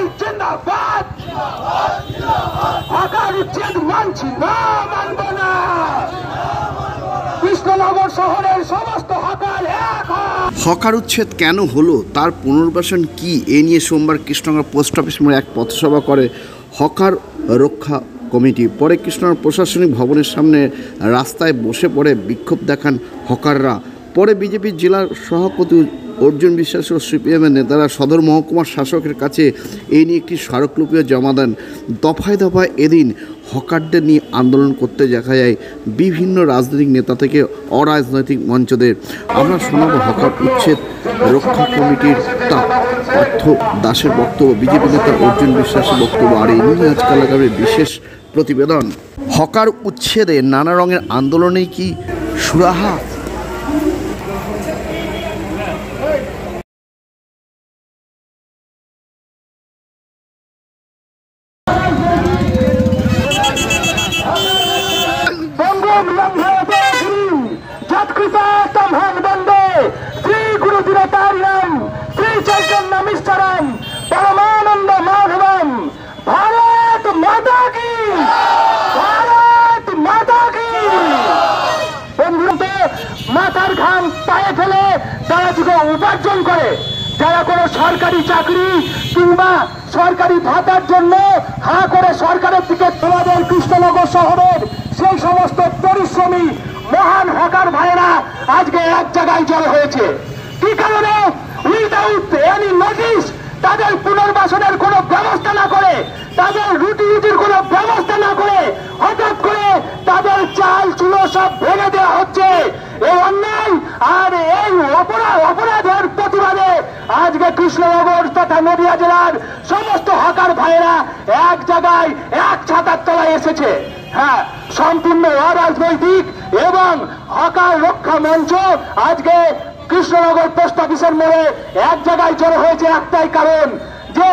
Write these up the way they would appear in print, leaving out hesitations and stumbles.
CPI জিন্দাবাদ। Hawker উচ্ছেদ মানছি না, মানব না। কৃষ্ণনগর শহরের সমস্ত হকার এক। হকার উচ্ছেদ কেন হলো, তার পুনর্বাসন কি, এ নিয়ে সোমবার কৃষ্ণনগর পোস্ট অফিস মোড়ে এক পথসভা করে হকার রক্ষা কমিটি। পরে কৃষ্ণনগর প্রশাসনিক ভবনের সামনে রাস্তায় বসে পড়ে বিক্ষোভ দেখান হকাররা। পরে বিজেপির জেলার সভাপতি অর্জুন বিশ্বাস ও সিপিএমের নেতারা সদর মহকুমার শাসকের কাছে এই নিয়ে একটি স্মারকলিপিও জমা দেন। দফায় দফায় এদিন হকারদের নিয়ে আন্দোলন করতে দেখা যায় বিভিন্ন রাজনৈতিক নেতা থেকে অরাজনৈতিক মঞ্চদের। আমরা শোনাব হকার উচ্ছেদ রক্ষা কমিটির পার্থ দাসের বক্তব্য, বিজেপি নেতা অর্জুন বিশ্বাসের বক্তব্য, আর এই নিয়ে আজকাল আগামী বিশেষ প্রতিবেদন। হকার উচ্ছেদে নানা রঙের আন্দোলনে কি সুরাহা? শ্রী গুরু দিনতারিণম শ্রী চৈতন্য মিশ্রম পরমানন্দ মাধবম। ভারত মাতা কি, ভারত মাতা কি। বন্ধুরা, মাথার ঘাম পায়ে ফেলে তারা যুগে উপার্জন করে, যারা কোনো সরকারি চাকরি কিংবা সরকারি ভাতার জন্য হা করে সরকারের দিকে, তোমাদের কৃষ্ণনগর শহরের সেই সমস্ত পরিশ্রমী মহান হকার ভাইরা আজকে এক জায়গায় জড়ো হয়েছে। কি কারণে? উইদাউট এনি নোটিশ তাদের পুনর্বাসনের কোনো ব্যবস্থা না করে, তাদের রুটির কোনো ব্যবস্থা না করে হঠাৎ করে তাদের চাল চুলো সব ভেঙে দেওয়া হচ্ছে। এই অন্যায় আর এই অপরাধের প্রতিবাদে আজকে কৃষ্ণনগর তথা নদিয়া জেলার সমস্ত হকার ভাইয়েরা এক জায়গায় এক ছাতার তলায় এসেছে। হ্যাঁ, সম্পূর্ণ অরাজনৈতিক এবং হকার রক্ষা মঞ্চ আজকে কৃষ্ণনগর পোস্ট অফিসের মোড়ে এক জায়গায় জড়ো হয়েছে একটাই কারণ, যে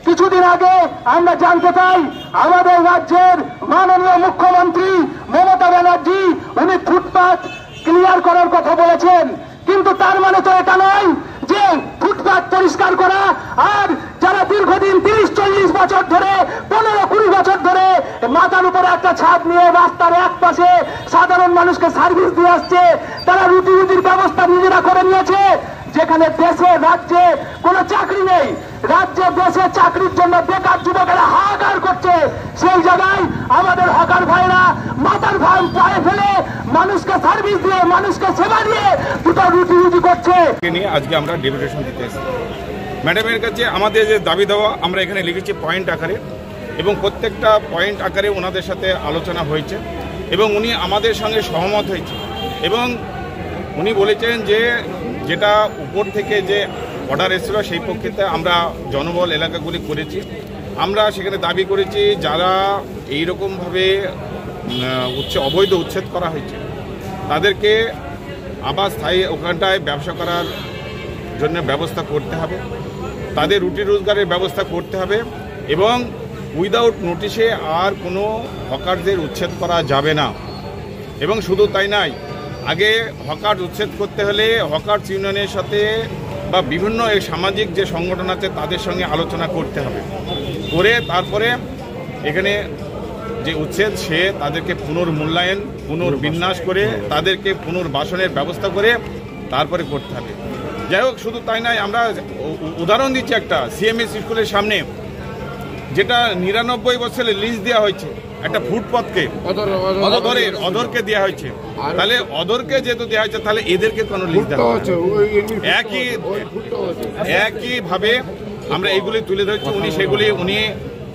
কিছুদিন আগে আমরা জানতে পাই আমাদের রাজ্যের মাননীয় মুখ্যমন্ত্রী মমতা ব্যানার্জি উনি ফুটপাত ক্লিয়ার করার কথা বলেছেন। কিন্তু তার মানে তো এটা নয় যে ফুটপাত পরিষ্কার করা আর যারা দীর্ঘদিন 30-40 বছর ধরে 15-20 বছর ধরে মাথার উপরে একটা ছাদ নিয়ে রাস্তার এক পাশে সাধারণ মানুষকে সার্ভিস দিয়ে আসছে, তারা রুটির ব্যবস্থা নিজেরা করে নিয়েছে। যেখানে দেশে রাজ্যে কোনো চাকরি নেই, রাজ্যে দেশে চাকরির জন্য বেকার যুবকেরা হাহাকার করছে, সেই জায়গায় আমাদের হকার ভাইরা মাথার ঘাম পায়ে ফেলে মানুষকে সার্ভিস দিয়ে, মানুষকে সেবা দিয়ে দুটো রুটি করছে। আজকে আমরা ডেপুটেশন দিতে এসেছি ম্যাডামের কাছে। আমাদের যে দাবি দেওয়া আমরা এখানে লিখেছি পয়েন্ট আকারে, এবং প্রত্যেকটা পয়েন্ট আকারে ওনাদের সাথে আলোচনা হয়েছে এবং উনি আমাদের সঙ্গে সহমত হয়েছে। এবং উনি বলেছেন যে যেটা উপর থেকে যে অর্ডার এসেছিল সেই পক্ষেতে আমরা জনবল এলাকাগুলি করেছি। আমরা সেখানে দাবি করেছি যারা এইরকমভাবে অবৈধ উচ্ছেদ করা হয়েছে তাদেরকে আবার স্থায়ী ওখানটায় ব্যবসা করার জন্য ব্যবস্থা করতে হবে, তাদের রুটি রোজগারের ব্যবস্থা করতে হবে, এবং উইদাউট নোটিশে আর কোনো হকারদের উচ্ছেদ করা যাবে না। এবং শুধু তাই নয়, আগে হকার উচ্ছেদ করতে হলে হকার্স ইউনিয়নের সাথে বা বিভিন্ন এই সামাজিক যে সংগঠন আছে তাদের সঙ্গে আলোচনা করতে হবে, করে তারপরে এখানে যে উচ্ছেদ সে তাদেরকে পুনর্মূল্যায়ন পুনর্বিন্যাস করে তাদেরকে পুনর্বাসনের ব্যবস্থা করে তারপরে করতে হবে। যাই হোক, শুধু তাই নয়, আমরা উদাহরণ দিচ্ছি একটা সিএমএস স্কুলের সামনে যেটা 99 বছরে লিজ দেওয়া হয়েছে একটা ফুটপাথকে, অদরকে দেওয়া হয়েছে। তাহলে অদরকে যেহেতু দেওয়া হয়েছে তাহলে এদেরকে কোনো লিজ দেওয়া হচ্ছে। একইভাবে আমরা এইগুলি তুলে ধরছি। উনি সেগুলি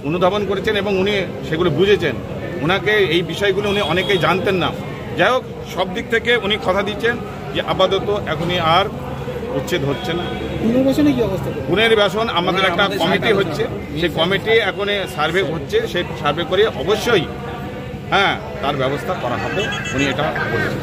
অনুধাবন করেছেন এবং উনি সেগুলি বুঝেছেন। ওনাকে এই বিষয়গুলি উনি অনেকেই জানতেন না। যাই হোক, সব দিক থেকে উনি কথা দিচ্ছেন যে আপাতত এখনই আর উচ্ছেদ হচ্ছে না। পুনর্বাসন আমাদের একটা কমিটি হচ্ছে, সেই কমিটি এখন সার্ভে হচ্ছে, সেই সার্ভে করে অবশ্যই তার ব্যবস্থা করা হবে। উনি এটা বলেছেন।